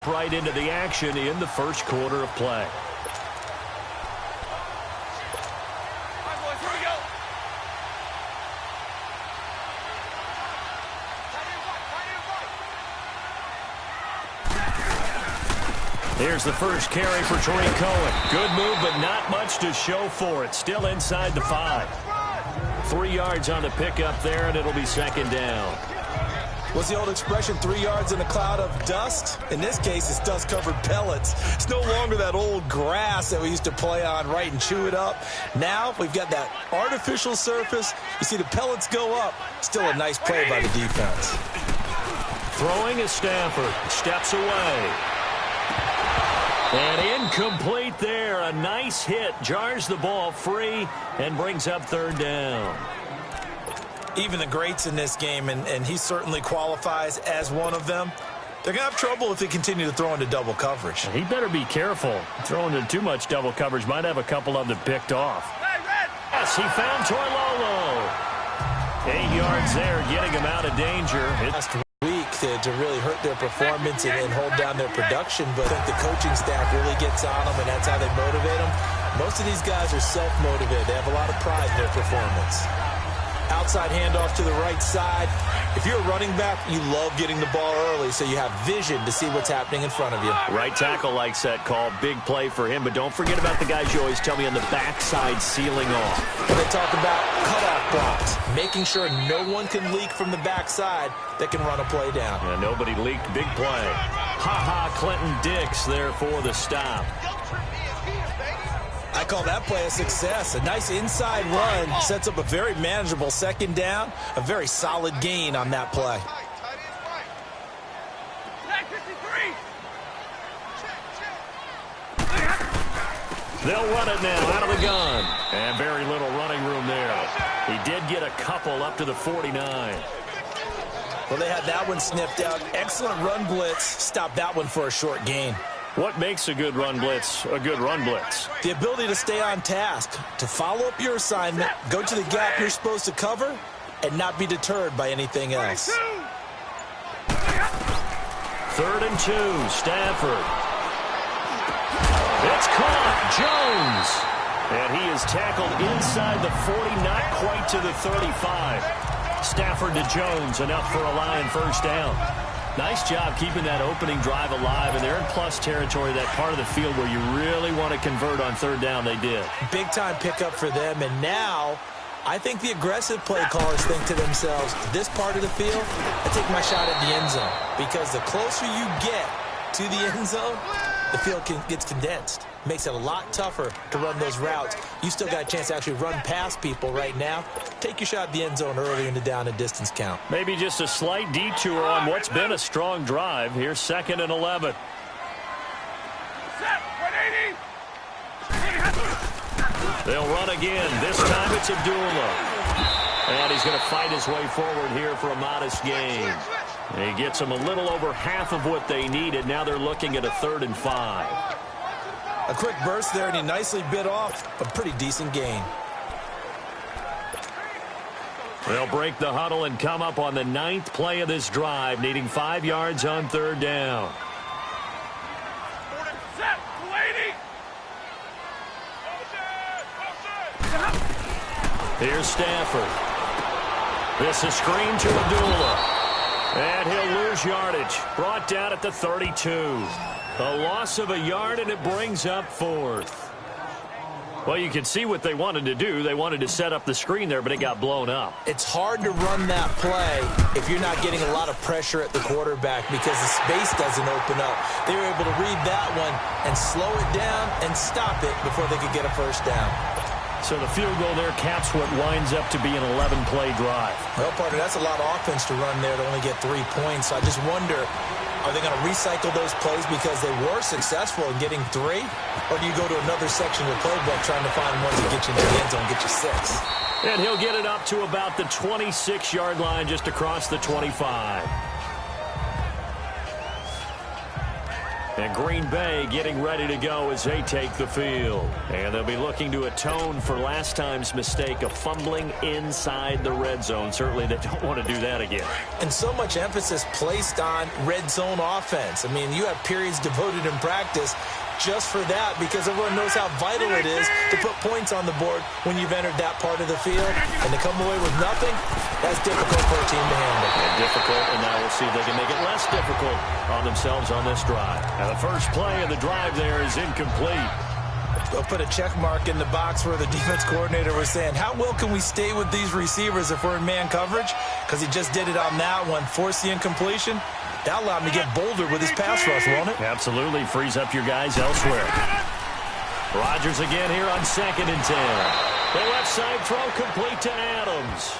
right into the action in the first quarter of play. Here's the first carry for Tariq Cohen. Good move, but not much to show for it. Still inside the 5. 3 yards on the pickup there, and it'll be second down. What's the old expression, 3 yards in a cloud of dust? In this case, it's dust-covered pellets. It's no longer that old grass that we used to play on, right, and chew it up. Now we've got that artificial surface. You see the pellets go up. Still a nice play by the defense. Throwing is Stafford. Steps away. And incomplete there. A nice hit. Jars the ball free and brings up third down. Even the greats in this game, and he certainly qualifies as one of them, they're going to have trouble if they continue to throw into double coverage. He better be careful. Throwing into too much double coverage might have a couple of them picked off. Yes, he found Toilolo. 8 yards there, getting him out of danger. Last week to really hurt their performance and hold down their production, but I think the coaching staff really gets on them, and that's how they motivate them. Most of these guys are self-motivated. They have a lot of pride in their performance. Outside handoff to the right side. If you're a running back, you love getting the ball early so you have vision to see what's happening in front of you. Right tackle likes that call. Big play for him, but don't forget about the guys you always tell me on the backside sealing off. When they talk about cutoff blocks, making sure no one can leak from the backside that can run a play down. Yeah, nobody leaked. Big play. Ha-ha, Clinton Dix there for the stop. I call that play a success. A nice inside run sets up a very manageable second down. A very solid gain on that play. They'll run it now out of the gun. And very little running room there. He did get a couple up to the 49. Well, they had that one sniffed out. Excellent run blitz. Stopped that one for a short gain. What makes a good run blitz a good run blitz? The ability to stay on task, to follow up your assignment, go to the gap you're supposed to cover, and not be deterred by anything else. 3rd and 2, Stafford. It's caught, Jones. And he is tackled inside the 40, not quite to the 35. Stafford to Jones, enough for a Lion first down. Nice job keeping that opening drive alive, and they're in plus territory, that part of the field where you really want to convert on third down. They did. Big-time pickup for them, and now I think the aggressive play callers think to themselves, this part of the field, I take my shot at the end zone, because the closer you get to the end zone, the field gets condensed. Makes it a lot tougher to run those routes. You still got a chance to actually run past people right now. Take your shot at the end zone early in the down and distance count. Maybe just a slight detour on what's been a strong drive. Here's 2nd and 11. They'll run again. This time it's Abdullah. And he's going to fight his way forward here for a modest gain. He gets them a little over half of what they needed. Now they're looking at a 3rd and 5. A quick burst there, and he nicely bit off a pretty decent gain. They'll break the huddle and come up on the 9th play of this drive, needing 5 yards on 3rd down. Here's Stafford. This is screen to Abdullah. And he'll lose yardage. Brought down at the 32. A loss of a yard, and it brings up 4th. Well, you can see what they wanted to do. They wanted to set up the screen there, but it got blown up. It's hard to run that play if you're not getting a lot of pressure at the quarterback because the space doesn't open up. They were able to read that one and slow it down and stop it before they could get a first down. So the field goal there caps what winds up to be an 11-play drive. Well, partner, that's a lot of offense to run there to only get 3 points. So I just wonder, are they going to recycle those plays because they were successful in getting 3? Or do you go to another section of the playbook trying to find ones that get you into the end zone and get you 6? And he'll get it up to about the 26-yard line, just across the 25. And Green Bay getting ready to go as they take the field. And they'll be looking to atone for last time's mistake of fumbling inside the red zone. Certainly they don't want to do that again. And so much emphasis placed on red zone offense. I mean, you have periods devoted in practice just for that, because everyone knows how vital it is to put points on the board when you've entered that part of the field. And to come away with nothing, that's difficult for a team to handle. And difficult, and now we'll see if they can make it less difficult on themselves on this drive. Now the first play of the drive there is incomplete. They'll put a check mark in the box where the defense coordinator was saying, how well can we stay with these receivers if we're in man coverage? Because he just did it on that one, forced the incompletion. That allowed him to get bolder with his pass rush, won't it? Absolutely. Frees up your guys elsewhere. Rodgers again here on 2nd and 10. The left side throw complete to Adams.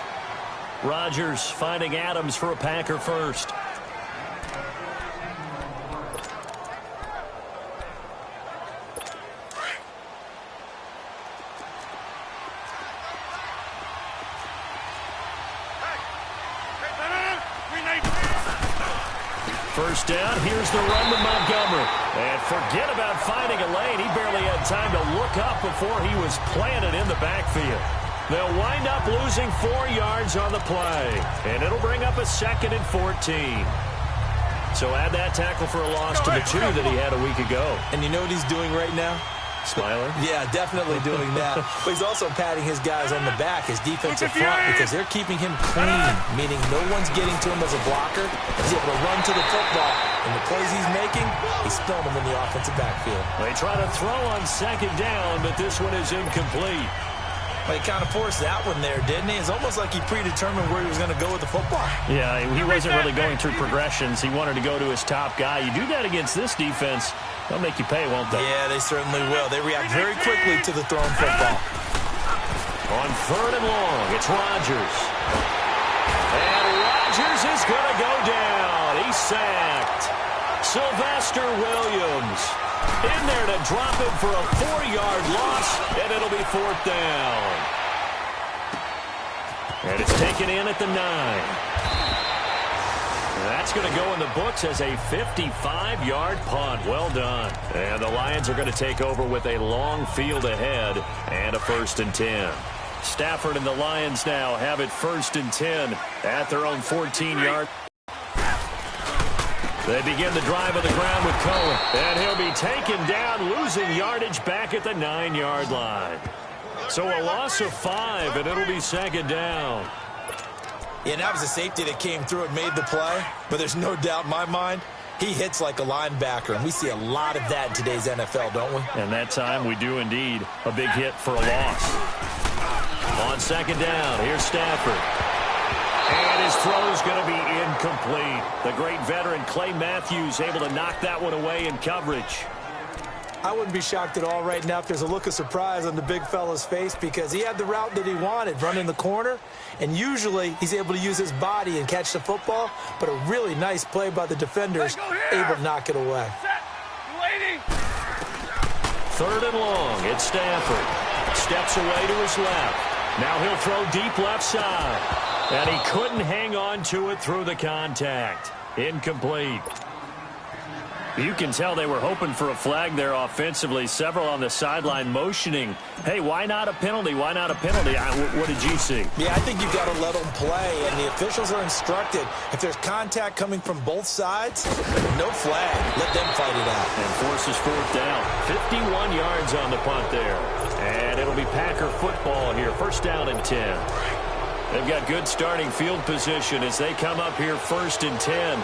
Rodgers finding Adams for a Packer first. First down, here's the run to Montgomery. And forget about finding a lane. He barely had time to look up before he was planted in the backfield. They'll wind up losing 4 yards on the play. And it'll bring up a 2nd and 14. So add that tackle for a loss to the 2 that he had a week ago. And you know what he's doing right now? Smiling? Yeah, definitely doing that. But he's also patting his guys on the back, his defensive front, because they're keeping him clean, meaning no one's getting to him as a blocker. He's able to run to the football. And the plays he's making, he's throwing them in the offensive backfield. They try to throw on 2nd down, but this one is incomplete. But he kind of forced that one there, didn't he? It's almost like he predetermined where he was going to go with the football. Yeah, he wasn't really going through progressions. He wanted to go to his top guy. You do that against this defense, they'll make you pay, won't they? Yeah, they certainly will. They react very quickly to the thrown football. On 3rd and long, it's Rodgers. And Rodgers is going to go down. He's sacked. Sylvester Williams in there to drop him for a 4-yard loss, and it'll be 4th down. And it's taken in at the 9. That's going to go in the books as a 55-yard punt. Well done. And the Lions are going to take over with a long field ahead and a 1st and 10. Stafford and the Lions now have it 1st and 10 at their own 14-yard. They begin the drive on the ground with Cohen. And he'll be taken down, losing yardage back at the 9-yard line. So a loss of 5, and it'll be 2nd down. Yeah, that was a safety that came through and made the play. But there's no doubt in my mind, he hits like a linebacker. And we see a lot of that in today's NFL, don't we? And that time we do indeed. A big hit for a loss. On 2nd down, here's Stafford. And his throw is going to be incomplete. The great veteran Clay Matthews able to knock that one away in coverage. I wouldn't be shocked at all right now if there's a look of surprise on the big fella's face, because he had the route that he wanted, running the corner, and usually he's able to use his body and catch the football, but a really nice play by the defenders, able to knock it away. 3rd and long, it's Stafford. Steps away to his left. Now he'll throw deep left side. And he couldn't hang on to it through the contact. Incomplete. You can tell they were hoping for a flag there offensively. Several on the sideline motioning. Hey, why not a penalty? Why not a penalty? What did you see? Yeah, I think you've got to let them play, and the officials are instructed. If there's contact coming from both sides, no flag. Let them fight it out. And forces 4th down. 51 yards on the punt there. And it'll be Packer football here. 1st down and 10. They've got good starting field position as they come up here 1st and 10.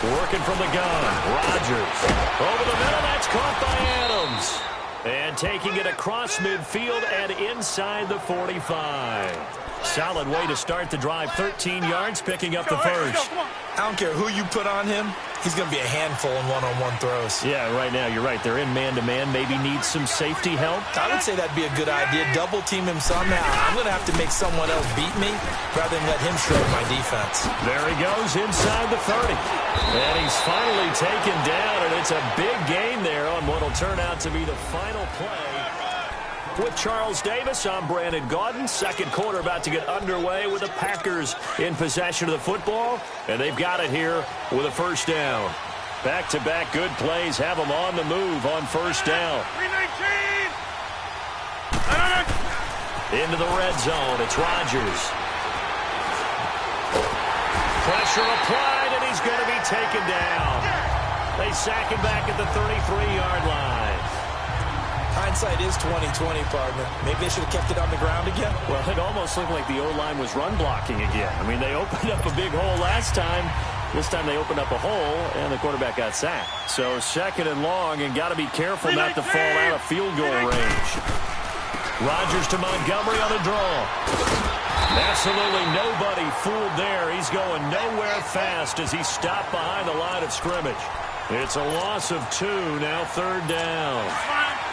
Working from the gun, Rodgers. Over the middle, that's caught by Adams. And taking it across midfield and inside the 45. Solid way to start the drive. 13 yards, picking up the first. I don't care who you put on him. He's going to be a handful in one-on-one throws. Yeah, right now, you're right. They're in man-to-man. Maybe needs some safety help. I would say that'd be a good idea. Double team him somehow. I'm going to have to make someone else beat me rather than let him shred my defense. There he goes inside the 30. And he's finally taken down, and it's a big gain there on what will turn out to be the final play With Charles Davis, I'm Brandon Gaudin. Second quarter about to get underway with the Packers in possession of the football, and they've got it here with a first down. Back-to-back good plays have them on the move on first down. Into the red zone, it's Rodgers. Pressure applied, and he's going to be taken down. They sack him back at the 33-yard line. Hindsight is 20/20, partner. Maybe they should have kept it on the ground again. Well, it almost looked like the O-line was run blocking again. I mean, they opened up a big hole last time. This time they opened up a hole, and the quarterback got sacked. So second and long, and got to be careful not to fall out of field goal range. Rodgers to Montgomery on the draw. Absolutely nobody fooled there. He's going nowhere fast as he stopped behind the line of scrimmage. It's a loss of 2, now third down.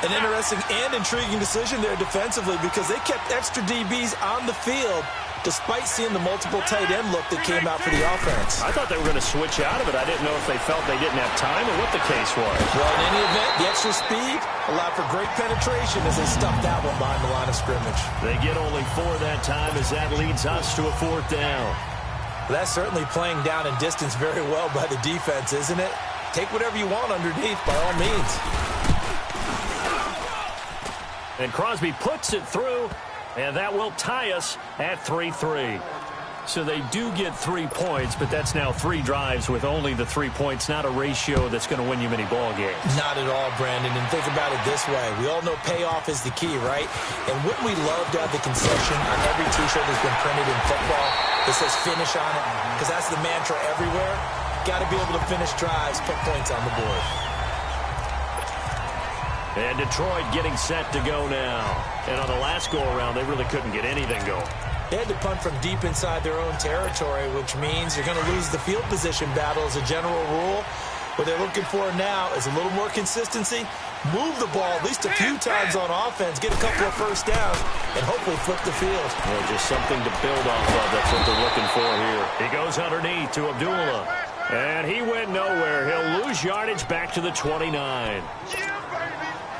An interesting and intriguing decision there defensively because they kept extra DBs on the field despite seeing the multiple tight end look that came out for the offense. I thought they were going to switch out of it. I didn't know if they felt they didn't have time or what the case was. Well, in any event, the extra speed allowed for great penetration as they stuffed that one behind the line of scrimmage. They get only 4 that time as that leads us to a fourth down. Well, that's certainly playing down in distance very well by the defense, isn't it? Take whatever you want underneath by all means. And Crosby puts it through, and that will tie us at 3-3. So they do get 3 points, but that's now 3 drives with only the 3 points, not a ratio that's going to win you many ball games. Not at all, Brandon, and think about it this way. We all know payoff is the key, right? And wouldn't we love to have the concession on every T-shirt that's been printed in football that says finish on it? Because that's the mantra everywhere. Got to be able to finish drives, put points on the board. And Detroit getting set to go now. And on the last go-around, they really couldn't get anything going. They had to punt from deep inside their own territory, which means you're going to lose the field position battle as a general rule. What they're looking for now is a little more consistency, move the ball at least a few times on offense, get a couple of first downs, and hopefully flip the field. Well, just something to build off of. That's what they're looking for here. He goes underneath to Abdullah. And he went nowhere. He'll lose yardage back to the 29.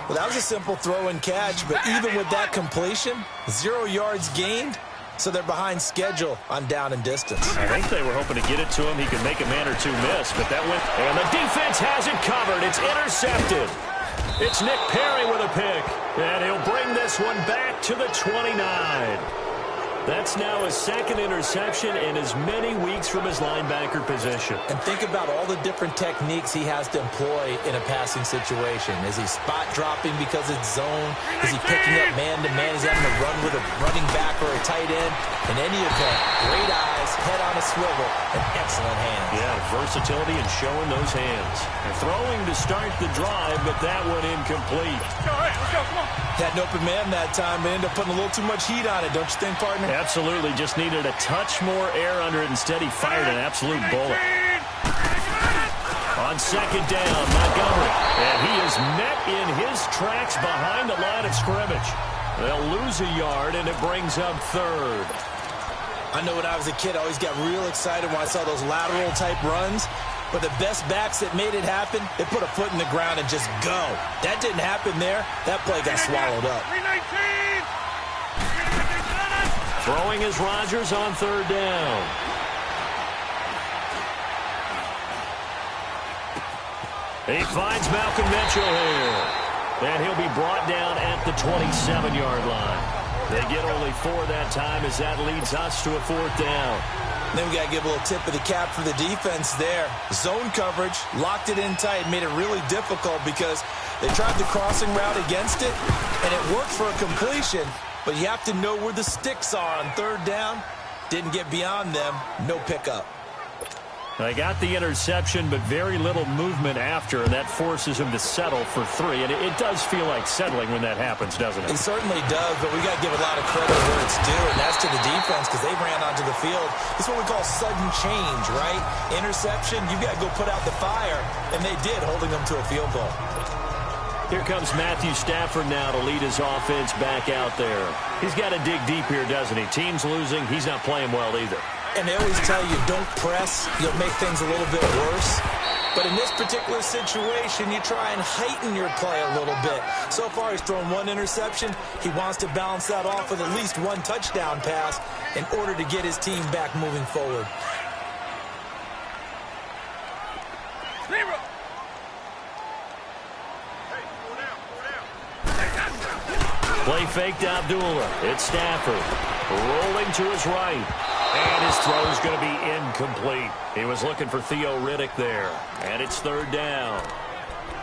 Well, that was a simple throw and catch, but even with that completion, 0 yards gained, so they're behind schedule on down and distance. I think they were hoping to get it to him. He could make a man or two miss, but that went. And the defense has it covered. It's intercepted. It's Nick Perry with a pick, and he'll bring this one back to the 29. That's now his second interception in as many weeks from his linebacker position. And think about all the different techniques he has to employ in a passing situation. Is he spot dropping because it's zone? Is he picking up man-to-man? Is he having to run with a running back or a tight end? In any event, great eyes, head on a swivel, and excellent hands. Yeah, versatility and showing those hands. And throwing to start the drive, but that one incomplete. Let's go, come on. Had an open man that time, but ended up putting a little too much heat on it, don't you think, partner? Absolutely. Just needed a touch more air under it. Instead, he fired an absolute bullet. On second down, Montgomery. And he is met in his tracks behind the line of scrimmage. They'll lose a yard, and it brings up third. I know when I was a kid, I always got real excited when I saw those lateral-type runs. But the best backs that made it happen, they put a foot in the ground and just go. That didn't happen there. That play got swallowed up. Throwing is Rodgers on third down. He finds Malcolm Mitchell here. And he'll be brought down at the 27-yard line. They get only 4 that time as that leads us to a fourth down. Then we got to give a little tip of the cap for the defense there. Zone coverage, locked it in tight, made it really difficult because they tried the crossing route against it, and it worked for a completion, but you have to know where the sticks are on third down. Didn't get beyond them, no pickup. They got the interception, but very little movement after, and that forces him to settle for 3. And it does feel like settling when that happens, doesn't it? It certainly does, but we got to give a lot of credit where it's due, and that's to the defense because they ran onto the field. It's what we call sudden change, right? Interception, you got to go put out the fire, and they did, holding them to a field goal. Here comes Matthew Stafford now to lead his offense back out there. He's got to dig deep here, doesn't he? Team's losing. He's not playing well either. And they always tell you, don't press. You'll make things a little bit worse. But in this particular situation, you try and heighten your play a little bit. So far, he's thrown one interception. He wants to balance that off with at least one touchdown pass in order to get his team back moving forward. Play fake to Abdullah. It's Stafford rolling to his right. And his throw is going to be incomplete. He was looking for Theo Riddick there. And it's third down.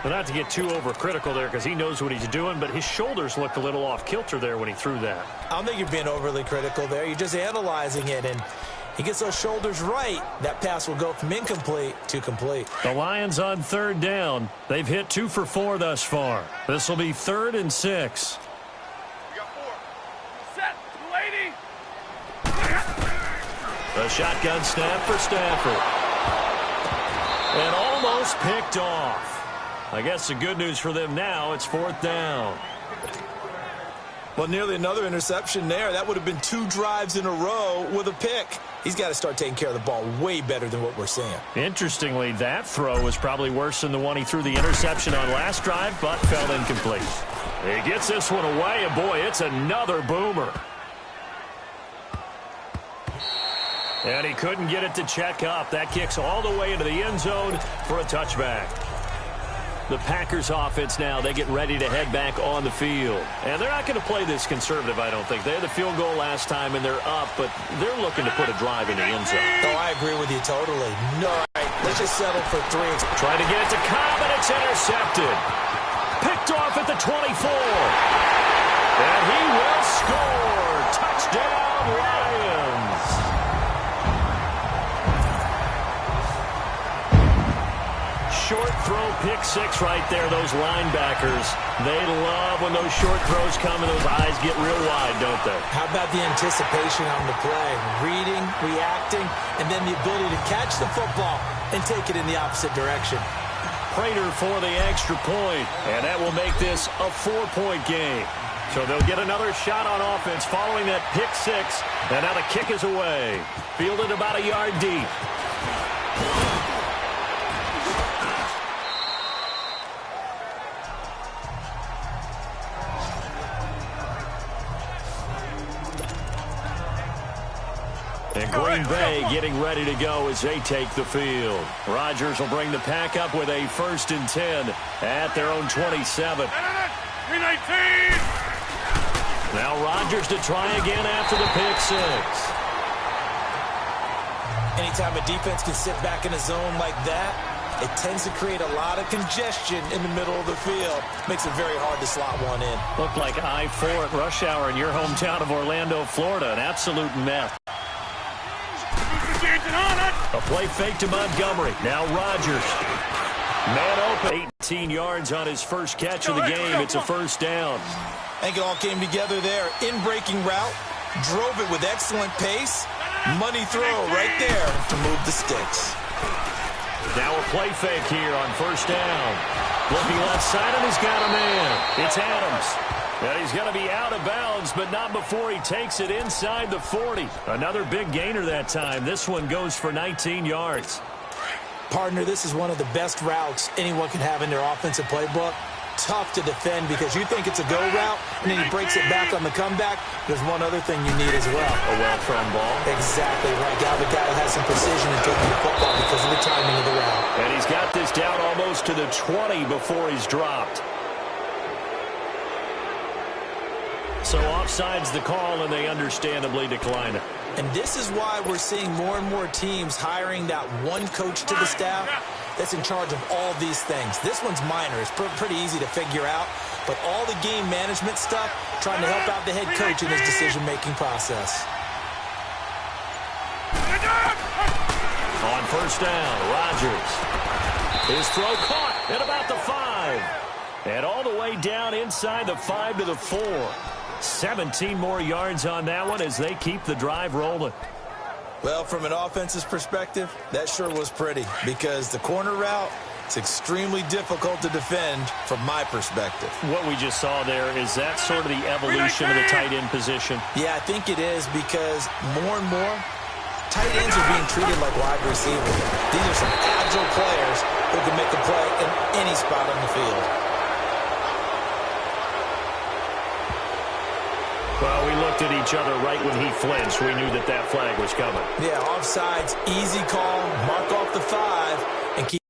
Well, not to get too overcritical there because he knows what he's doing, but his shoulders looked a little off kilter there when he threw that. I don't think you're being overly critical there. You're just analyzing it, and he gets those shoulders right. That pass will go from incomplete to complete. The Lions on third down. They've hit 2 for 4 thus far. This will be 3rd and 6. A shotgun snap for Stafford. And almost picked off. I guess the good news for them now, it's 4th down. Well, nearly another interception there. That would have been 2 drives in a row with a pick. He's got to start taking care of the ball way better than what we're seeing. Interestingly, that throw was probably worse than the one he threw the interception on last drive, but fell incomplete. He gets this one away, and boy, it's another boomer. And he couldn't get it to check up. That kicks all the way into the end zone for a touchback. The Packers offense now, they get ready to head back on the field. And they're not going to play this conservative, I don't think. They had the field goal last time, and they're up, but they're looking to put a drive in the end zone. Oh, I agree with you totally. No, let's just settle for 3. Trying to get it to Cobb, and it's intercepted. Picked off at the 24. And he will score. Touchdown, Lions. Short throw, pick 6 right there. Those linebackers, they love when those short throws come and those eyes get real wide, don't they? How about the anticipation on the play? Reading, reacting, and then the ability to catch the football and take it in the opposite direction. Prater for the extra point, and that will make this a 4-point game. So they'll get another shot on offense following that pick 6, and now the kick is away. Fielded about a yard deep. And Green Bay getting ready to go as they take the field. Rodgers will bring the pack up with a 1st and 10 at their own 27. 319. Now Rodgers to try again after the pick 6. Anytime a defense can sit back in a zone like that, it tends to create a lot of congestion in the middle of the field. Makes it very hard to slot one in. Looked like I-4 at rush hour in your hometown of Orlando, Florida. An absolute mess. A play fake to Montgomery. Now Rodgers. Man open. 18 yards on his first catch of the game. It's a 1st down. I think it all came together there. In-breaking route. Drove it with excellent pace. Money throw right there to move the sticks. Now a play fake here on 1st down. Looking left side, and he's got a man. It's Adams. And he's going to be out of bounds, but not before he takes it inside the 40. Another big gainer that time. This one goes for 19 yards. Partner, this is one of the best routes anyone can have in their offensive playbook. Tough to defend because you think it's a go route, and then he breaks it back on the comeback. There's one other thing you need as well. A well-thrown ball. Exactly right. Got the guy that has some precision in taking the football because of the timing of the route. And he's got this down almost to the 20 before he's dropped. So offside's the call, and they understandably decline it. And this is why we're seeing more and more teams hiring that one coach to the staff that's in charge of all these things. This one's minor. It's pretty easy to figure out. But all the game management stuff, trying to help out the head coach in his decision-making process. On 1st down, Rodgers. His throw caught at about the 5. And all the way down inside the 5 to the 4. 17 more yards on that one as they keep the drive rolling. Well, from an offensive perspective, that sure was pretty because the corner route, it's extremely difficult to defend from my perspective. What we just saw there, is that sort of the evolution of the tight end position? Yeah, I think it is because more and more tight ends are being treated like wide receivers. These are some agile players who can make a play in any spot on the field. Well, we looked at each other right when he flinched. We knew that that flag was coming. Yeah, offsides, easy call, mark off the 5, and keep.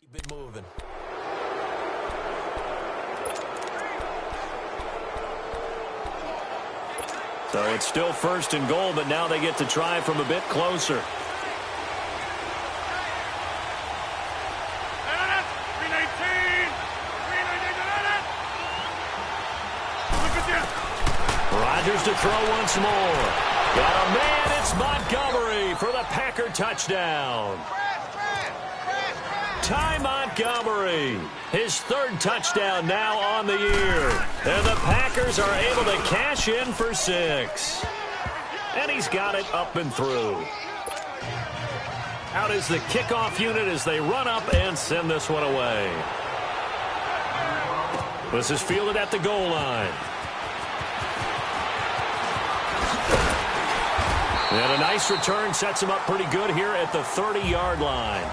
Keep it moving. So it's still 1st and goal, but now they get to try from a bit closer. Rodgers to throw once more. Got a man, it's Montgomery for the Packer touchdown. Ty Montgomery, his 3rd touchdown now on the year. And the Packers are able to cash in for 6. And he's got it up and through. Out is the kickoff unit as they run up and send this one away. This is fielded at the goal line. And a nice return sets him up pretty good here at the 30-yard line.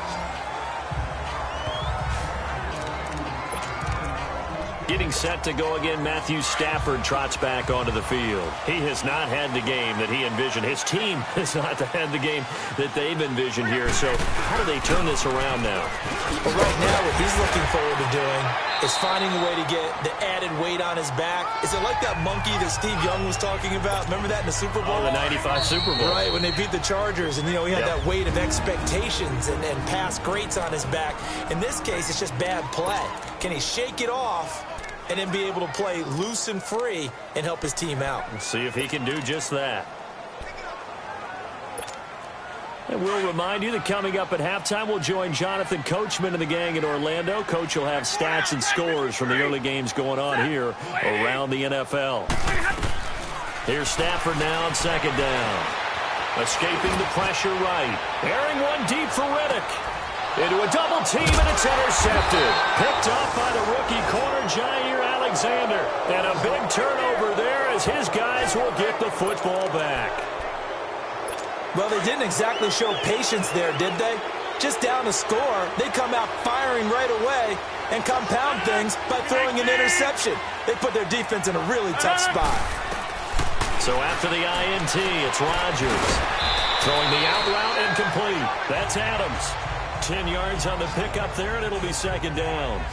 Getting set to go again, Matthew Stafford trots back onto the field. He has not had the game that he envisioned. His team has not had the game that they've envisioned here. So how do they turn this around now? Well, right now what he's looking forward to doing is finding a way to get the added weight on his back. Is it like that monkey that Steve Young was talking about? Remember that in the Super Bowl? Oh, the 95 Super Bowl. Right, when they beat the Chargers. And, you know, he had that weight of expectations and past greats on his back. In this case, it's just bad play. Can he shake it off and then be able to play loose and free and help his team out? Let's see if he can do just that. And we'll remind you that coming up at halftime, we'll join Jonathan Coachman and the gang in Orlando. Coach will have stats and scores from the early games going on here around the NFL. Here's Stafford now on 2nd down. Escaping the pressure right. Airing one deep for Riddick. Into a double team, and it's intercepted. Picked off by the rookie corner, Jair Alexander. And a big turnover there as his guys will get the football back. Well, they didn't exactly show patience there, did they? Just down to score, they come out firing right away and compound things by throwing an interception. They put their defense in a really tough spot. So after the INT, it's Rodgers. Throwing the out route incomplete. That's Adams. 10 yards on the pickup there, and it'll be 2nd down.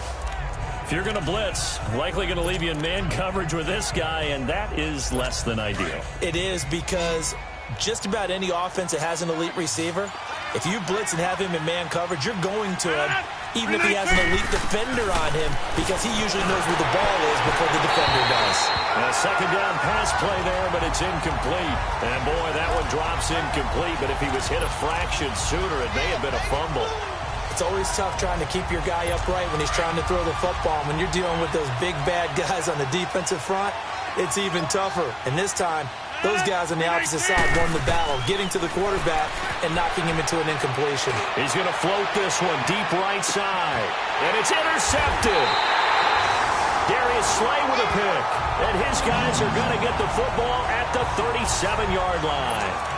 If you're going to blitz, likely going to leave you in man coverage with this guy, and that is less than ideal. It is, because just about any offense that has an elite receiver, if you blitz and have him in man coverage, you're going to him, even if he has an elite defender on him, because he usually knows where the ball is before the defender does. A second down pass play there, but it's incomplete. And boy, that one drops incomplete, but if he was hit a fraction sooner, it may have been a fumble. It's always tough trying to keep your guy upright when he's trying to throw the football. When you're dealing with those big, bad guys on the defensive front, it's even tougher. And this time, those guys on the opposite side won the battle, getting to the quarterback and knocking him into an incompletion. He's going to float this one deep right side, and it's intercepted. Darius Slay with a pick, and his guys are going to get the football at the 37-yard line.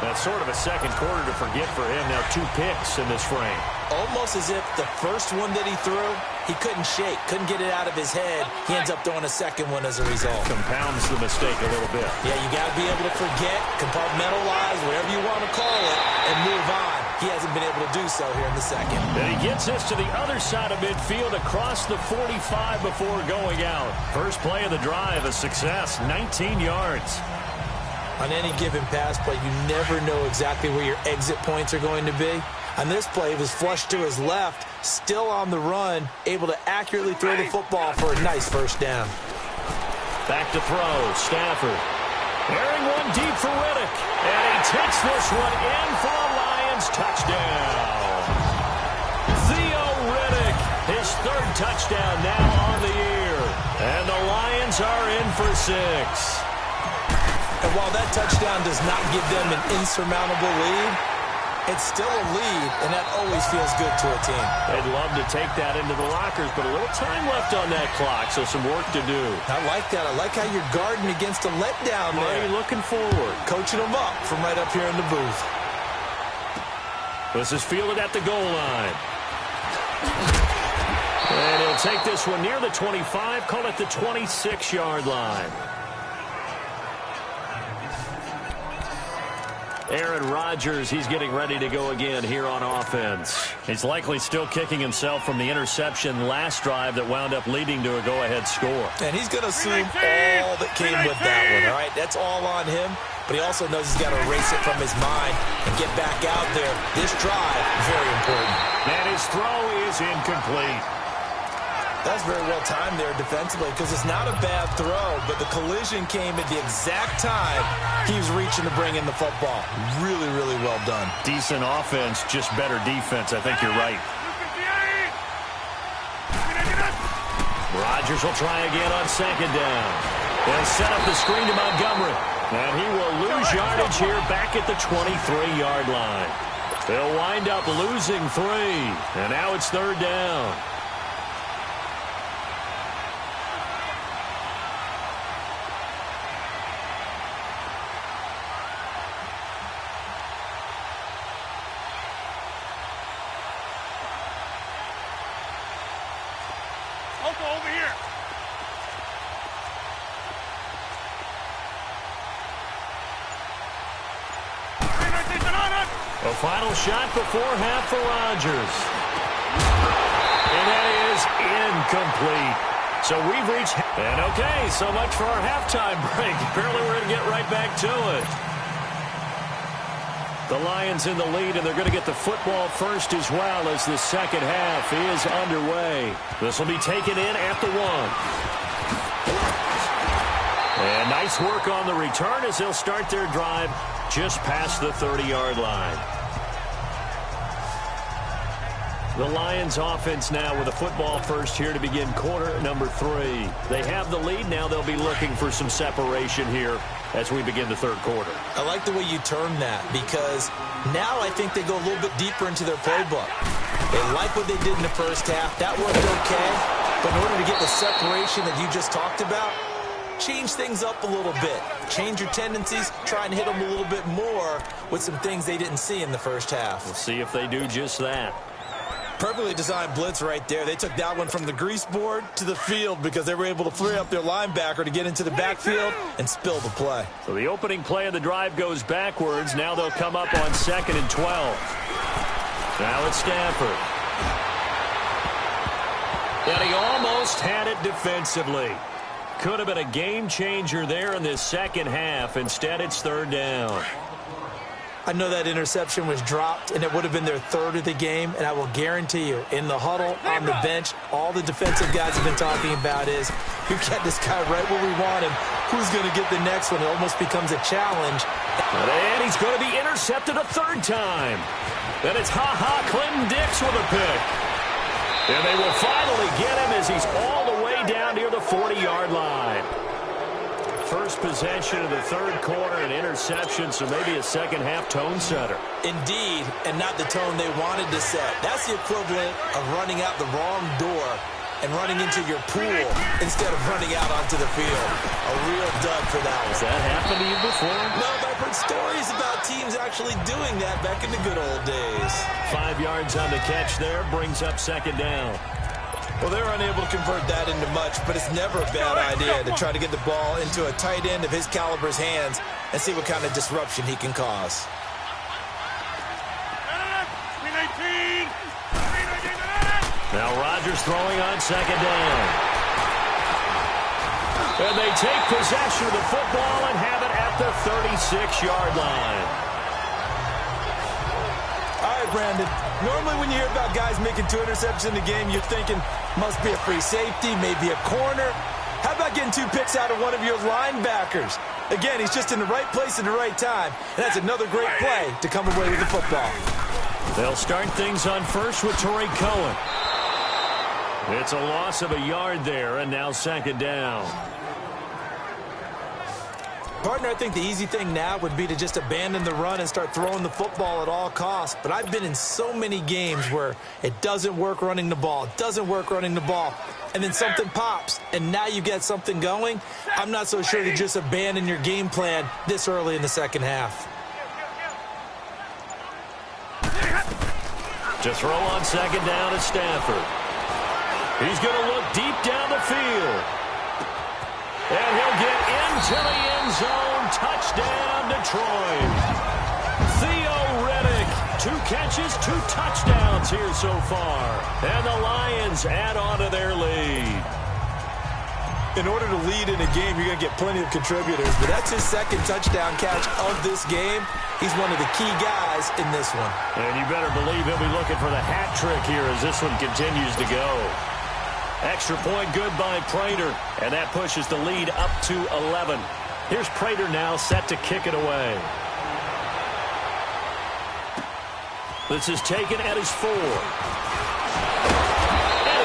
That's sort of a second quarter to forget for him. Now 2 picks in this frame. Almost as if the first one that he threw, he couldn't shake, couldn't get it out of his head. He ends up throwing a second one as a result. Compounds the mistake a little bit. Yeah, you got to be able to forget, compartmentalize, whatever you want to call it, and move on. He hasn't been able to do so here in the second. And he gets this to the other side of midfield across the 45 before going out. First play of the drive, a success, 19 yards. On any given pass play, you never know exactly where your exit points are going to be. On this play, he was flushed to his left, still on the run, able to accurately throw the football for a nice first down. Back to throw, Stafford. Airing one deep for Riddick. And he takes this one in for a Lions touchdown. Theo Riddick, his 3rd touchdown now on the year. And the Lions are in for 6. And while that touchdown does not give them an insurmountable lead, it's still a lead, and that always feels good to a team. They'd love to take that into the lockers, but a little time left on that clock, so some work to do. I like that. I like how you're guarding against a letdown there. Are you looking forward? Coaching them up from right up here in the booth. This is fielded at the goal line. And he'll take this one near the 25, call it the 26-yard line. Aaron Rodgers, he's getting ready to go again here on offense. He's likely still kicking himself from the interception last drive that wound up leading to a go-ahead score. And he's going to assume all that came with that one, all right? That's all on him, but he also knows he's got to erase it from his mind and get back out there. This drive, very important. And his throw is incomplete. That's very well timed there defensively, because it's not a bad throw, but the collision came at the exact time he was reaching to bring in the football. Really, really well done. Decent offense, just better defense. I think you're right. Rodgers will try again on second down. They'll set up the screen to Montgomery. And he will lose yardage here back at the 23-yard line. They'll wind up losing 3. And now it's 3rd down. Over here. A final shot before half for Rodgers. And that is incomplete. So we've reached... And okay, so much for our halftime break. Apparently we're going to get right back to it. The Lions in the lead, and they're going to get the football first as well as the second half is underway. This will be taken in at the 1. And nice work on the return as they'll start their drive just past the 30-yard line. The Lions offense now with a football first here to begin quarter number 3. They have the lead. Now they'll be looking for some separation here as we begin the third quarter. I like the way you term that, because now I think they go a little bit deeper into their playbook. They like what they did in the first half. That worked okay. But in order to get the separation that you just talked about, change things up a little bit. Change your tendencies. Try and hit them a little bit more with some things they didn't see in the first half. We'll see if they do just that. Perfectly designed blitz right there. They took that one from the grease board to the field because they were able to free up their linebacker to get into the backfield and spill the play. So the opening play of the drive goes backwards. Now they'll come up on 2nd and 12. Now it's Stafford. And he almost had it defensively. Could have been a game changer there in this second half. Instead, it's third down. I know that interception was dropped, and it would have been their third of the game, and I will guarantee you, in the huddle, on the bench, all the defensive guys have been talking about is, who got this guy right where we want him? Who's going to get the next one? It almost becomes a challenge. And he's going to be intercepted a third time. Then it's Clinton Dix with a pick. And they will finally get him as he's all the way down near the 40-yard line. First possession of the third quarter, an interception, so maybe a second-half tone setter. Indeed, and not the tone they wanted to set. That's the equivalent of running out the wrong door and running into your pool instead of running out onto the field. A real dud for that one. Has that happened to you before? No, but I've heard stories about teams actually doing that back in the good old days. 5 yards on the catch there, brings up second down. Well, they're unable to convert that into much, but it's never a bad idea to try to get the ball into a tight end of his caliber's hands and see what kind of disruption he can cause. Now Rodgers throwing on second down. And they take possession of the football and have it at the 36-yard line. All right, Brandon. Normally when you hear about guys making 2 interceptions in the game, you're thinking must be a free safety, maybe a corner. How about getting 2 picks out of one of your linebackers? Again, he's just in the right place at the right time. And that's another great play to come away with the football. They'll start things on first with Torrey Cohen. It's a loss of a yard there, and now second down. Partner, I think the easy thing now would be to just abandon the run and start throwing the football at all costs. But I've been in so many games where it doesn't work running the ball, and then something pops, and now you get something going. I'm not so sure to just abandon your game plan this early in the second half. To throw on second down at Stafford. He's going to look deep down the field. And he'll get into the end zone. Touchdown, Detroit. Theo Riddick, 2 catches, 2 touchdowns here so far. And the Lions add on to their lead. In order to lead in a game, you're going to get plenty of contributors, but that's his second touchdown catch of this game. He's one of the key guys in this one. And you better believe he'll be looking for the hat trick here as this one continues to go. Extra point good by Prater, and that pushes the lead up to 11. Here's Prater now set to kick it away. This is taken at his 4. And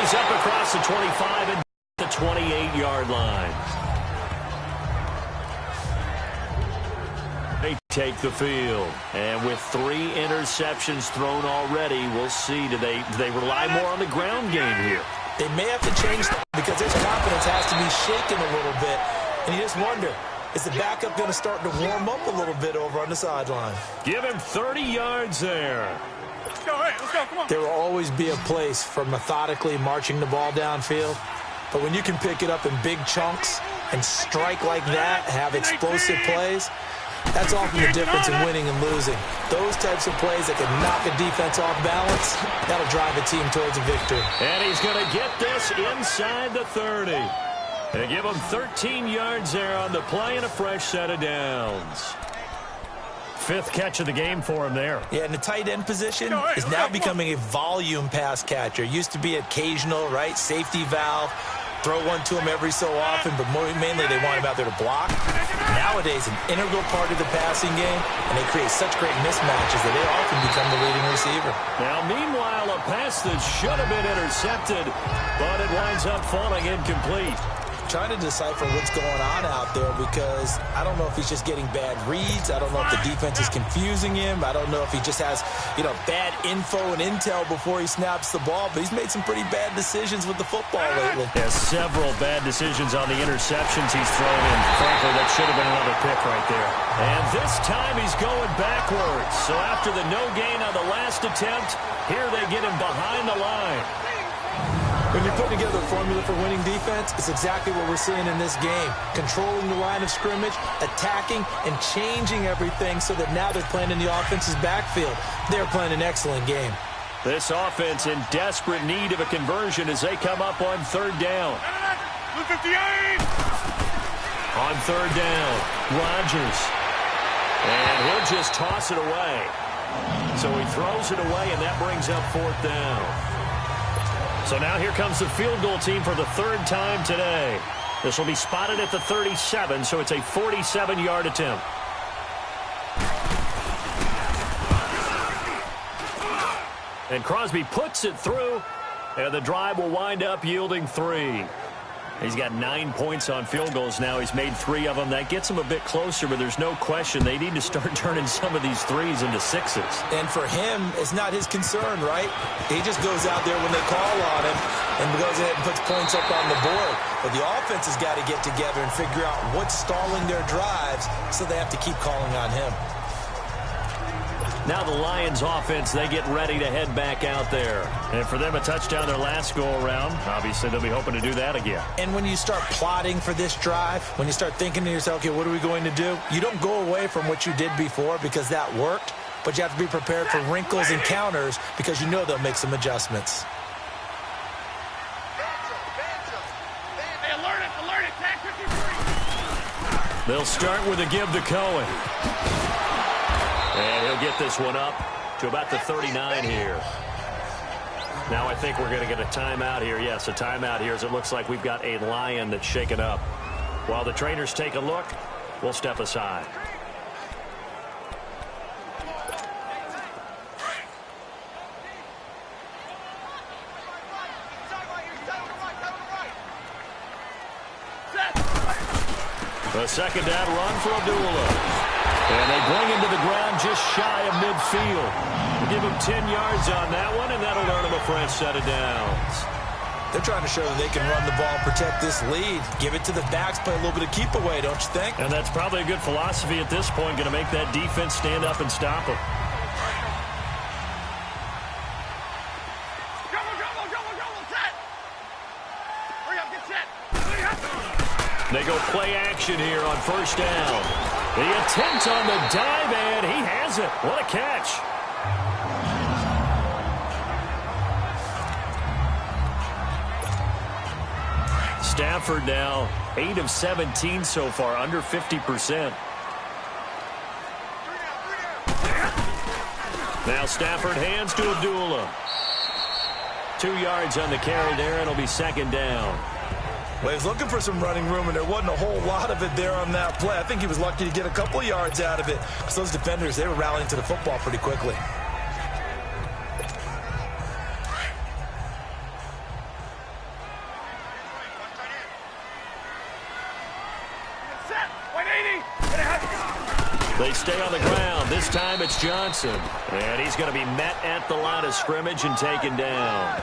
he's up across the 25 and the 28-yard line. They take the field. And with 3 interceptions thrown already, we'll see. Do they rely more on the ground game here? They may have to change that because his confidence has to be shaken a little bit. And you just wonder, is the backup going to start to warm up a little bit over on the sideline? Give him 30 yards there. Let's go, come on. There will always be a place for methodically marching the ball downfield. But when you can pick it up in big chunks and strike like that, have explosive plays, that's often the difference in winning and losing. Those types of plays that can knock a defense off balance, that'll drive a team towards a victory. And he's going to get this inside the 30. They give him 13 yards there on the play and a fresh set of downs. 5th catch of the game for him there. Yeah, and the tight end position is now becoming a volume pass catcher. Used to be occasional, right, safety valve. Throw one to him every so often, but mainly they want him out there to block. Nowadays, an integral part of the passing game, and they create such great mismatches that they often become the leading receiver. Now, meanwhile, a pass that should have been intercepted, but it winds up falling incomplete. Trying to decipher what's going on out there because I don't know if he's just getting bad reads. I don't know if the defense is confusing him. I don't know if he just has, bad info and intel before he snaps the ball. But he's made some pretty bad decisions with the football lately. Yeah, several bad decisions on the interceptions he's thrown in. Frankly, that should have been another pick right there. And this time he's going backwards. So after the no gain on the last attempt, here they get him behind the line. When you're putting together a formula for winning defense, it's exactly what we're seeing in this game. Controlling the line of scrimmage, attacking, and changing everything so that now they're playing in the offense's backfield. They're playing an excellent game. This offense in desperate need of a conversion as they come up on third down. 58. On third down, Rodgers. And he'll just toss it away. So he throws it away, and that brings up fourth down. So now here comes the field goal team for the third time today. This will be spotted at the 37, so it's a 47-yard attempt. And Crosby puts it through, and the drive will wind up yielding 3. He's got 9 points on field goals now. He's made 3 of them. That gets him a bit closer, but there's no question they need to start turning some of these 3s into 6s. And for him, it's not his concern, right? He just goes out there when they call on him and goes ahead and puts points up on the board. But the offense has got to get together and figure out what's stalling their drives, so they have to keep calling on him. Now the Lions offense, they get ready to head back out there. And for them, a touchdown their last go-around. Obviously, they'll be hoping to do that again. And when you start plotting for this drive, when you start thinking to yourself, okay, what are we going to do? You don't go away from what you did before because that worked, but you have to be prepared for wrinkles and counters because you know they'll make some adjustments. Hey, alert it, tag 53. They'll start with a give to Cohen. And he'll get this one up to about the 39 here. Now I think we're going to get a timeout here. Yes, a timeout here as it looks like we've got a Lion that's shaken up. While the trainers take a look, we'll step aside. The second down run for Abdullah. And they bring him to the ground just shy of midfield. We'll give him 10 yards on that one, and that'll earn him a fresh set of downs. They're trying to show that they can run the ball, protect this lead. Give it to the backs, play a little bit of keep away, don't you think? And that's probably a good philosophy at this point, going to make that defense stand up and stop them. Set. Hurry up, get set. They go play action here on first down. The attempt on the dive, and he has it. What a catch. Stafford now 8 of 17 so far, under 50%. Now Stafford hands to Abdullah. 2 yards on the carry there, and it'll be second down. Well, he was looking for some running room, and there wasn't a whole lot of it there on that play. I think he was lucky to get a couple yards out of it because those defenders, they were rallying to the football pretty quickly. They stay on the ground. This time it's Johnson. And he's going to be met at the line of scrimmage and taken down.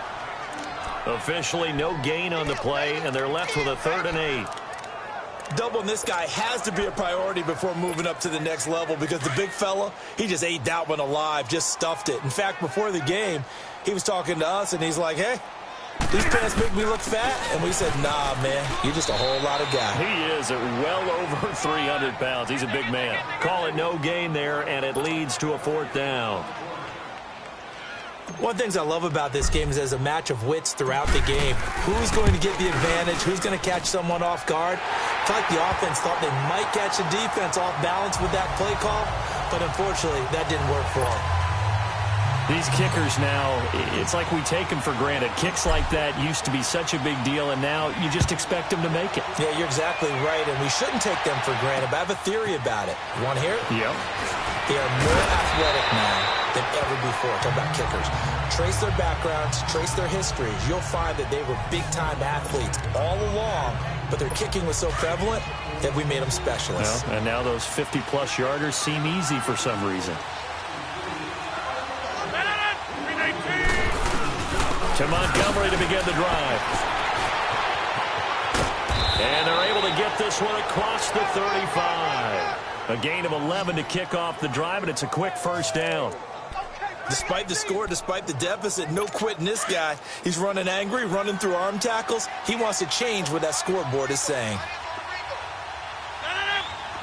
Officially no gain on the play, and they're left with a 3rd and 8. Doubling this guy has to be a priority before moving up to the next level because the big fella, he just ate that one alive, just stuffed it. In fact, before the game, he was talking to us, and he's like, hey, these pants make me look fat. And we said, nah, man, you're just a whole lot of guy. He is at well over 300 pounds. He's a big man. Call it no gain there, and it leads to a 4th down. One of the things I love about this game is there's a match of wits throughout the game. Who's going to get the advantage? Who's going to catch someone off guard? I feel like the offense thought they might catch the defense off balance with that play call, but unfortunately, that didn't work for them. These kickers now, it's like we take them for granted. Kicks like that used to be such a big deal, and now you just expect them to make it. Yeah, you're exactly right, and we shouldn't take them for granted, but I have a theory about it. You want to hear it? Yep. They are more athletic now than ever before. Talk about kickers. Trace their backgrounds, trace their histories. You'll find that they were big-time athletes all along, but their kicking was so prevalent that we made them specialists. Well, and now those 50-plus yarders seem easy for some reason. To Montgomery to begin the drive. And they're able to get this one across the 35. A gain of 11 to kick off the drive, and it's a quick first down. Despite the score, despite the deficit, no quitting this guy. He's running angry, running through arm tackles. He wants to change what that scoreboard is saying.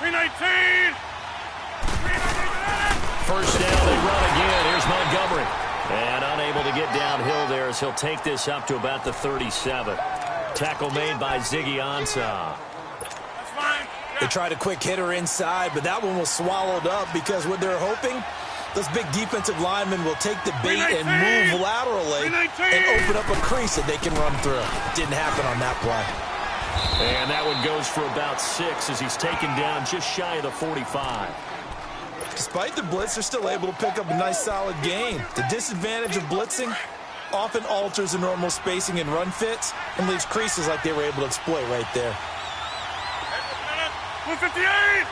319. First down, they run again. Here's Montgomery. And unable to get downhill there as he'll take this up to about the 37. Tackle made by Ziggy Ansah. They tried a quick hitter inside, but that one was swallowed up because what they're hoping, those big defensive linemen will take the bait and move laterally and open up a crease that they can run through. Didn't happen on that play. And that one goes for about 6 as he's taken down just shy of the 45. Despite the blitz, they're still able to pick up a nice, solid gain. The disadvantage of blitzing often alters the normal spacing and run fits and leaves creases like they were able to exploit right there. 158!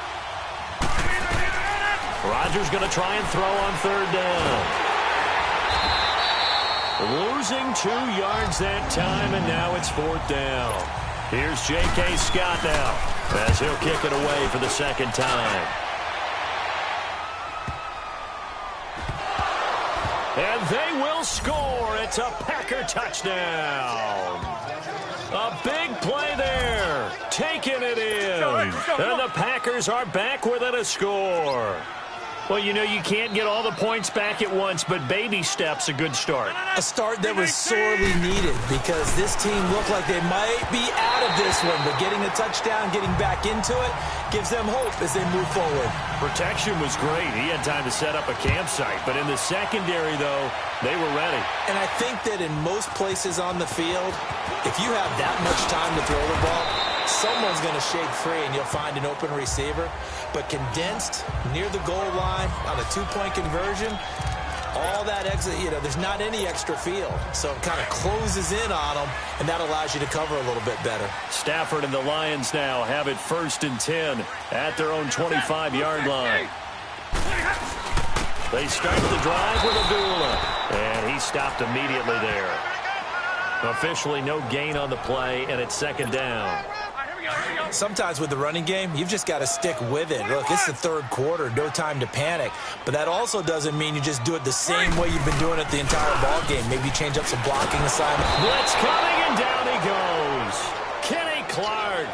Rodgers going to try and throw on 3rd down. Losing 2 yards that time, and now it's 4th down. Here's J.K. Scott now as he'll kick it away for the 2nd time. And they will score. It's a Packer touchdown. A big play there. Taking it in. And the Packers are back within a score. Well, you know, you can't get all the points back at once, but baby steps a good start. A start that was sorely needed because this team looked like they might be out of this one, but getting a touchdown, getting back into it, gives them hope as they move forward. Protection was great. He had time to set up a campsite, but in the secondary, though, they were ready. And I think that in most places on the field, if you have that much time to throw the ball, someone's going to shake free and you'll find an open receiver. But condensed near the goal line on a 2-point conversion, all that exit, you know, there's not any extra field. So it kind of closes in on them, and that allows you to cover a little bit better. Stafford and the Lions now have it 1st and 10 at their own 25-yard line. They start the drive with Abdullah, and he stopped immediately there. Officially no gain on the play, and it's 2nd down. Sometimes with the running game, you've just got to stick with it. Look, it's the 3rd quarter, no time to panic. But that also doesn't mean you just do it the same way you've been doing it the entire ball game. Maybe change up some blocking assignment. Blitz coming, and down he goes. Kenny Clark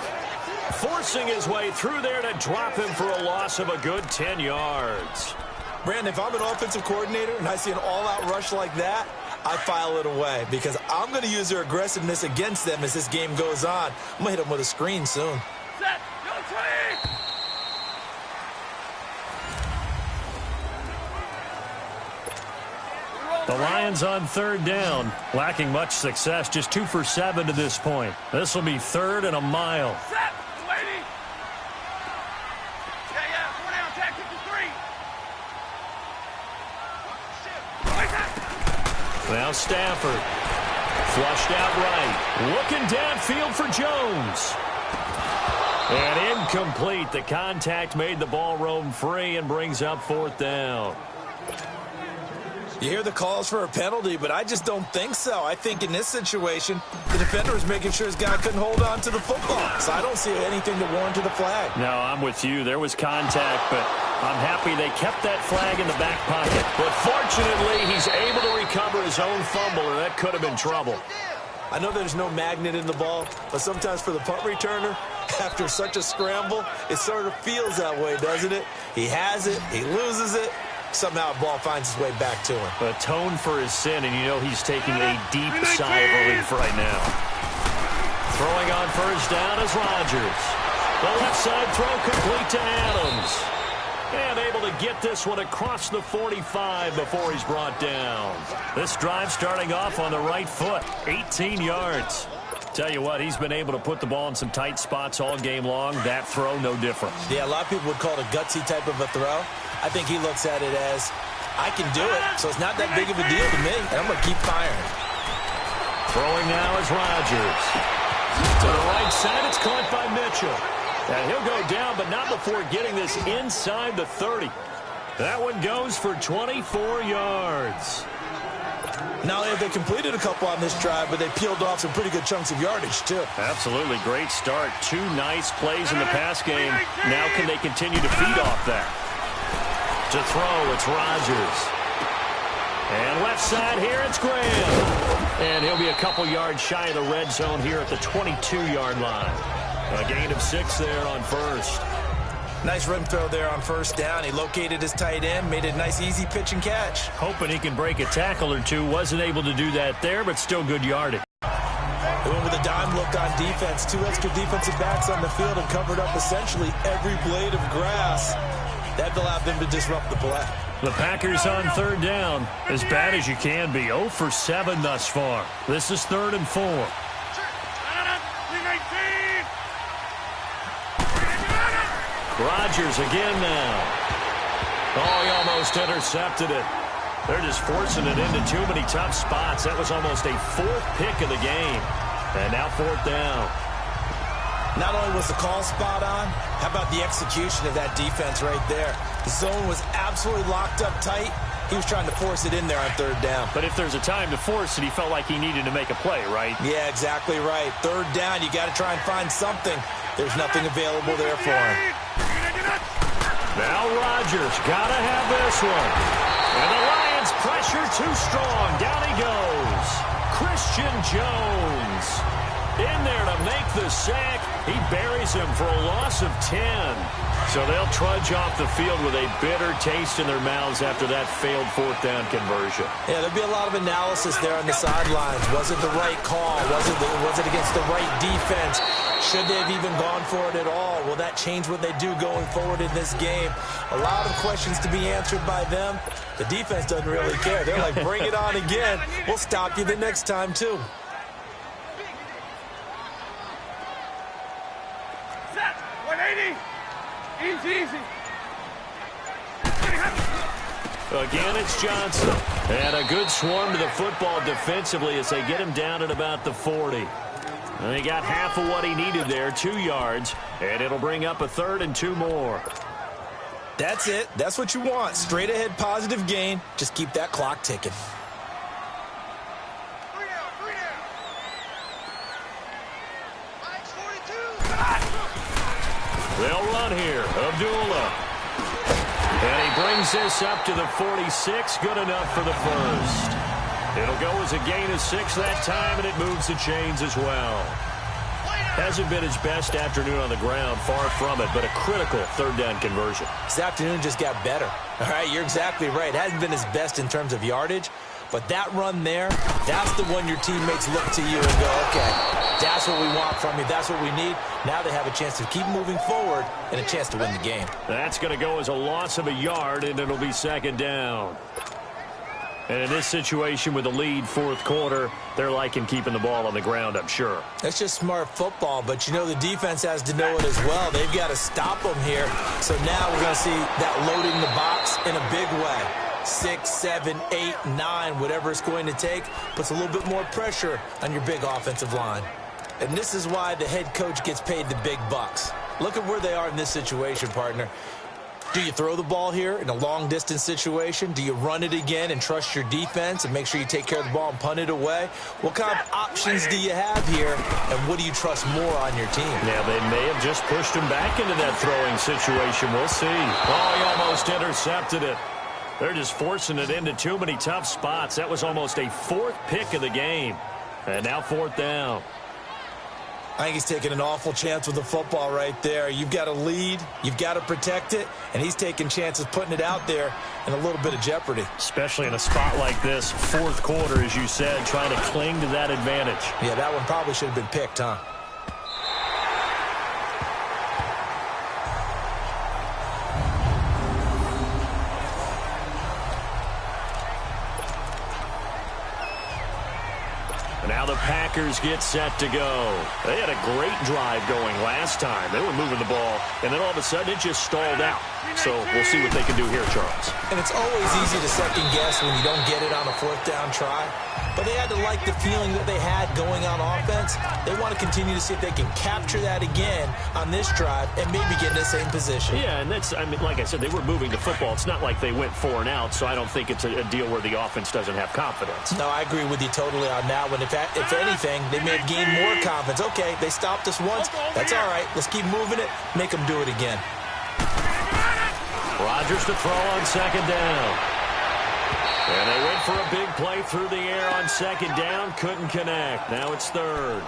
forcing his way through there to drop him for a loss of a good 10 yards. Brandon, if I'm an offensive coordinator and I see an all-out rush like that, I file it away because I'm going to use their aggressiveness against them as this game goes on. I'm going to hit them with a screen soon. Set! Go, 20! The Lions on 3rd down, lacking much success, just 2 for 7 to this point. This will be 3rd and a mile. Set! Lady! Yeah, 4 down, tag 53! Now Stafford, flushed out right, looking downfield for Jones. And incomplete. The contact made the ball roam free and brings up 4th down. You hear the calls for a penalty, but I just don't think so. I think in this situation, the defender was making sure his guy couldn't hold on to the football. So I don't see anything to warrant to the flag. No, I'm with you. There was contact, but I'm happy they kept that flag in the back pocket. But fortunately, he's able to recover his own fumble, or that could have been trouble. I know there's no magnet in the ball, but sometimes for the punt returner, after such a scramble, it sort of feels that way, doesn't it? He has it, he loses it. Somehow the ball finds its way back to him. Atone for his sin, and you know he's taking a deep sigh of relief right now. Throwing on 1st down is Rodgers. The left side throw complete to Adams. And able to get this one across the 45 before he's brought down. This drive starting off on the right foot, 18 yards. Tell you what, he's been able to put the ball in some tight spots all game long. That throw, no different. Yeah, a lot of people would call it a gutsy type of a throw. I think he looks at it as, I can do it, so it's not that big of a deal to me, and I'm going to keep firing. Throwing now is Rodgers. To the right side, it's caught by Mitchell. And he'll go down, but not before getting this inside the 30. That one goes for 24 yards. Not only have they completed a couple on this drive, but they peeled off some pretty good chunks of yardage, too. Absolutely. Great start. 2 nice plays in the pass game. Now can they continue to feed off that? To throw, it's Rodgers. And left side here, it's Graham. And he'll be a couple yards shy of the red zone here at the 22-yard line. A gain of 6 there on 1st. Nice rim throw there on first down. He located his tight end, made it a nice, easy pitch and catch. Hoping he can break a tackle or two. Wasn't able to do that there, but still good yardage. They went with a dime look on defense. 2 extra defensive backs on the field and covered up essentially every blade of grass. That allowed them to disrupt the play. The Packers on third down. As bad as you can be. 0 for 7 thus far. This is 3rd and 4. Rodgers again now. Oh, he almost intercepted it. They're just forcing it into too many tough spots. That was almost a 4th pick of the game. And now 4th down. Not only was the call spot on, how about the execution of that defense right there? The zone was absolutely locked up tight. He was trying to force it in there on 3rd down. But if there's a time to force it, he felt like he needed to make a play, right? Yeah, exactly right. 3rd down, you got to try and find something. There's nothing available there for him. Now Rodgers got to have this one. And the Lions pressure too strong. Down he goes. Christian Jones in there to make the sack. He buries him for a loss of 10. So they'll trudge off the field with a bitter taste in their mouths after that failed 4th down conversion. Yeah, there'll be a lot of analysis there on the sidelines. Was it the right call? Was it against the right defense? Should they have even gone for it at all? Will that change what they do going forward in this game? A lot of questions to be answered by them. The defense doesn't really care. They're like, bring it on again. We'll stop you the next time, too. Set. 180. Easy. Again, it's Johnson. And a good swarm to the football defensively as they get him down at about the 40. And he got half of what he needed there, 2 yards. And it'll bring up a 3rd and 2 more. That's it. That's what you want. Straight ahead positive gain. Just keep that clock ticking. They'll run here. Abdullah. And he brings this up to the 46. Good enough for the first. It'll go as a gain of 6 that time, and it moves the chains as well. Hasn't been his best afternoon on the ground, far from it, but a critical 3rd down conversion. This afternoon just got better. All right, you're exactly right. Hasn't been his best in terms of yardage, but that run there, that's the one your teammates look to you and go, okay, that's what we want from you. That's what we need. Now they have a chance to keep moving forward and a chance to win the game. That's going to go as a loss of a yard, and it'll be 2nd down. And in this situation with the lead 4th quarter, they're liking keeping the ball on the ground, I'm sure. That's just smart football, but you know the defense has to know it as well. They've got to stop them here. So now we're going to see that loading the box in a big way. 6, 7, 8, 9, whatever it's going to take, puts a little bit more pressure on your big offensive line. And this is why the head coach gets paid the big bucks. Look at where they are in this situation, partner. Do you throw the ball here in a long-distance situation? Do you run it again and trust your defense and make sure you take care of the ball and punt it away? What kind of options do you have here, and what do you trust more on your team? Yeah, they may have just pushed him back into that throwing situation. We'll see. Oh, he almost intercepted it. They're just forcing it into too many tough spots. That was almost a 4th pick of the game. And now 4th down. I think he's taking an awful chance with the football right there. You've got to lead, you've got to protect it, and he's taking chances putting it out there in a little bit of jeopardy. Especially in a spot like this, 4th quarter, as you said, trying to cling to that advantage. Yeah, that one probably should have been picked, huh? Now the Packers get set to go. They had a great drive going last time. They were moving the ball, and then all of a sudden it just stalled out. So we'll see what they can do here, Charles. And it's always easy to second guess when you don't get it on a 4th down try. But they had to like the feeling that they had going on offense. They want to continue to see if they can capture that again on this drive and maybe get in the same position. Yeah, and that's, I mean, like I said, they were moving the football. It's not like they went 4 and out, so I don't think it's a deal where the offense doesn't have confidence. No, I agree with you totally on that one. If anything, they may have gained more confidence. Okay, they stopped us once. That's all right. Let's keep moving it. Make them do it again. Rodgers to throw on 2nd down. And they went for a big play through the air on 2nd down. Couldn't connect. Now it's 3rd.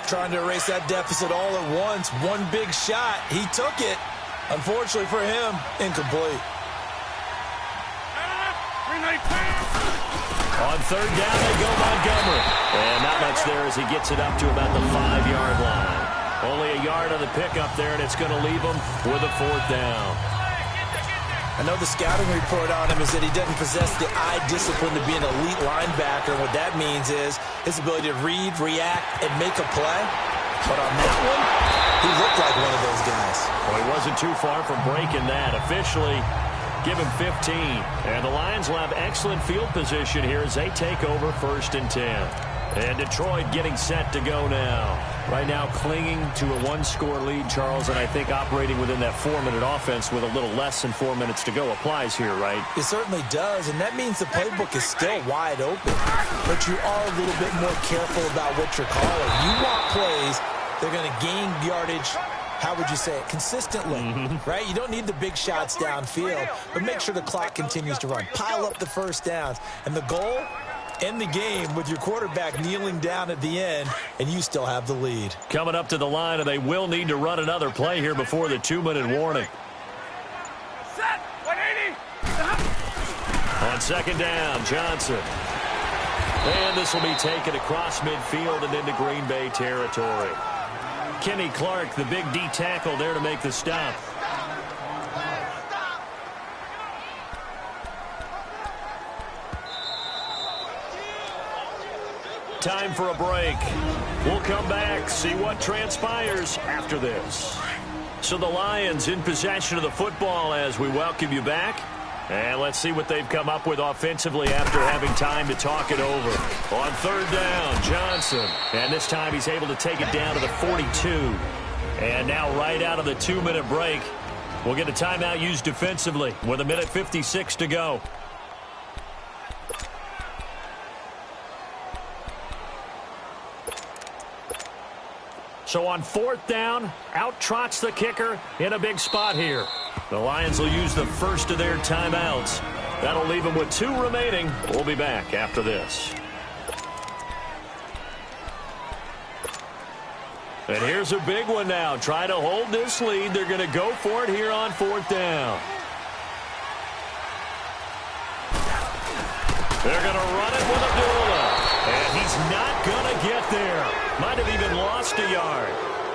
Trying to erase that deficit all at once. One big shot. He took it. Unfortunately for him, incomplete. On third down, they go Montgomery. And not much there as he gets it up to about the 5-yard line. Only a yard on the pickup there, and it's going to leave him with a 4th down. I know the scouting report on him is that he doesn't possess the eye discipline to be an elite linebacker. What that means is his ability to read, react, and make a play. But on that one, he looked like one of those guys. Well, he wasn't too far from breaking that. Officially, give him 15. And the Lions will have excellent field position here as they take over 1st and 10. And Detroit getting set to go now. Right now clinging to a 1-score lead, Charles, and I think operating within that 4-minute offense with a little less than 4 minutes to go applies here, right? It certainly does, and that means the playbook is still wide open. But you are a little bit more careful about what you're calling. You want plays, they're going to gain yardage, how would you say it, consistently, right? You don't need the big shots downfield, but make sure the clock continues to run. Pile up the first downs. And the goal, end the game with your quarterback kneeling down at the end, and you still have the lead. Coming up to the line, and they will need to run another play here before the 2-minute warning. Set, 180. On 2nd down, Johnson. And this will be taken across midfield and into Green Bay territory. Kenny Clark, the big D tackle there to make the stop. Time for a break. We'll come back, see what transpires after this. So the Lions in possession of the football as we welcome you back. And let's see what they've come up with offensively after having time to talk it over. On 3rd down, Johnson. And this time he's able to take it down to the 42. And now right out of the 2-minute break, we'll get a timeout used defensively with 1:56 to go. So on 4th down, out trots the kicker in a big spot here. The Lions will use the first of their timeouts. That'll leave them with 2 remaining. We'll be back after this. And here's a big one now. Trying to hold this lead. They're going to go for it here on 4th down. They're going to run it with Abdullah. And he's not going to get there. Might have even lost a yard.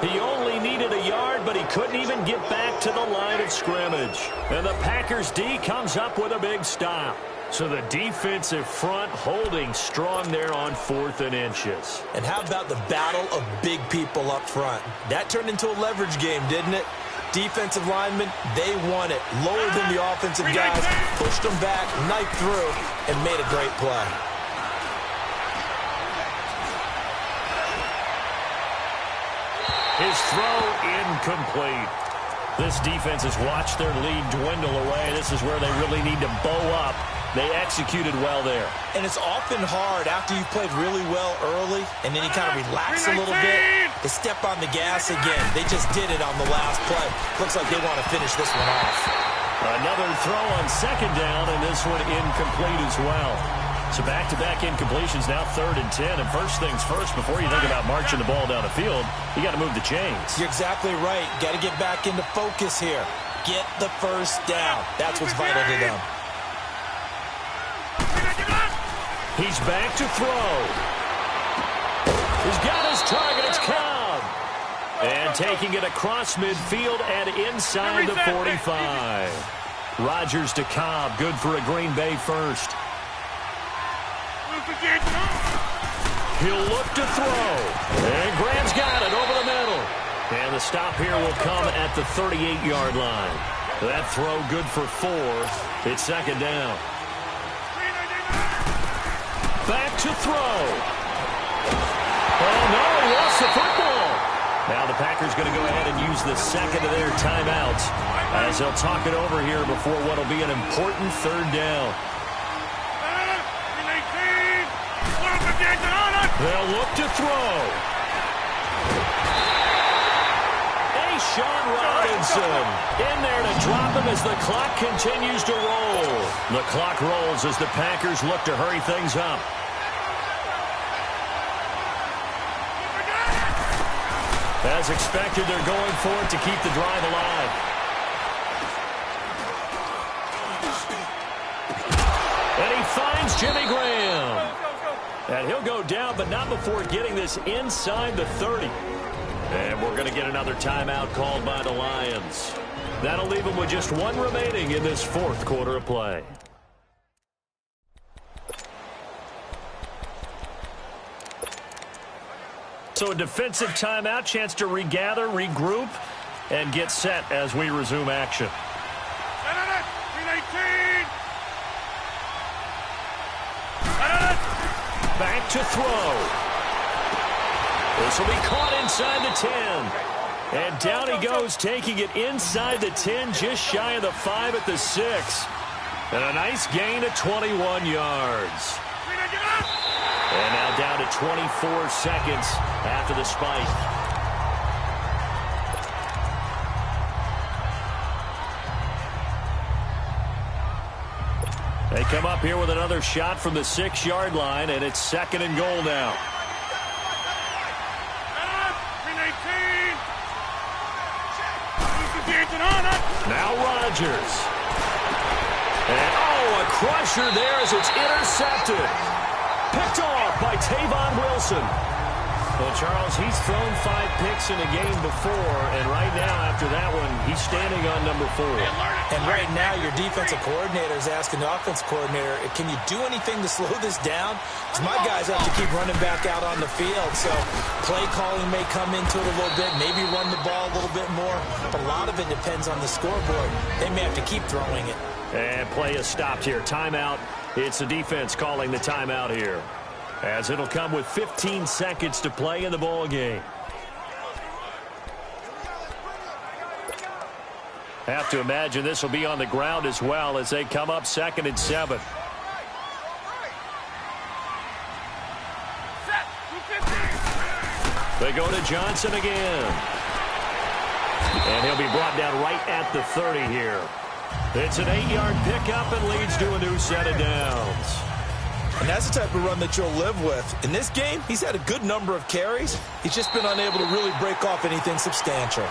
He only needed a yard, but he couldn't even get back to the line of scrimmage. And the Packers D comes up with a big stop. So the defensive front holding strong there on 4th and inches. And how about the battle of big people up front? That turned into a leverage game, didn't it? Defensive linemen, they won it. Lower than the offensive guys, pushed them back, knifed through, and made a great play. His throw incomplete. This defense has watched their lead dwindle away. This is where they really need to bow up. They executed well there. And it's often hard after you've played really well early and then you kind of relax a little bit to step on the gas again. They just did it on the last play. Looks like they want to finish this one off. Another throw on 2nd down, and this one incomplete as well. So back-to-back incompletions, now 3rd and 10. And first things first, before you think about marching the ball down the field, you got to move the chains. You're exactly right. Got to get back into focus here. Get the first down. That's what's vital to them. He's back to throw. He's got his target. It's Cobb. And taking it across midfield and inside the 45. Rodgers to Cobb. Good for a Green Bay first. He'll look to throw. And Graham's got it over the middle. And the stop here will come at the 38-yard line. That throw good for 4. It's 2nd down. Back to throw. Oh, no, he lost the football. Now the Packers going to go ahead and use the second of their timeouts as they'll talk it over here before what will be an important 3rd down. They'll look to throw. Sean Robinson in there to drop him as the clock continues to roll. The clock rolls as the Packers look to hurry things up. As expected, they're going for it to keep the drive alive. And he'll go down, but not before getting this inside the 30. And we're going to get another timeout called by the Lions. That'll leave them with just one remaining in this fourth quarter of play. So a defensive timeout, chance to regather, regroup, and get set as we resume action. Back to throw. This will be caught inside the 10. And down he goes, taking it inside the 10, just shy of the 5 at the 6. And a nice gain of 21 yards. And now down to 24 seconds after the spike. They come up here with another shot from the 6-yard line, and it's 2nd and goal now. Now Rodgers. And, a crusher there as it's intercepted. Picked off by Tavon Wilson. Well, Charles, he's thrown 5 picks in a game before, and right now, after that one, he's standing on number 4. And right now, your defensive coordinator is asking the offensive coordinator, can you do anything to slow this down? Because my guys have to keep running back out on the field, so play calling may come into it a little bit, maybe run the ball a little bit more, but a lot of it depends on the scoreboard. They may have to keep throwing it. And play is stopped here. Timeout. It's the defense calling the timeout here, as it'll come with 15 seconds to play in the ball game. Have to imagine this will be on the ground as well as they come up 2nd and 7. They go to Johnson again. And he'll be brought down right at the 30 here. It's an 8-yard pickup and leads to a new set of downs. And that's the type of run that you'll live with. In this game, he's had a good number of carries. He's just been unable to really break off anything substantial.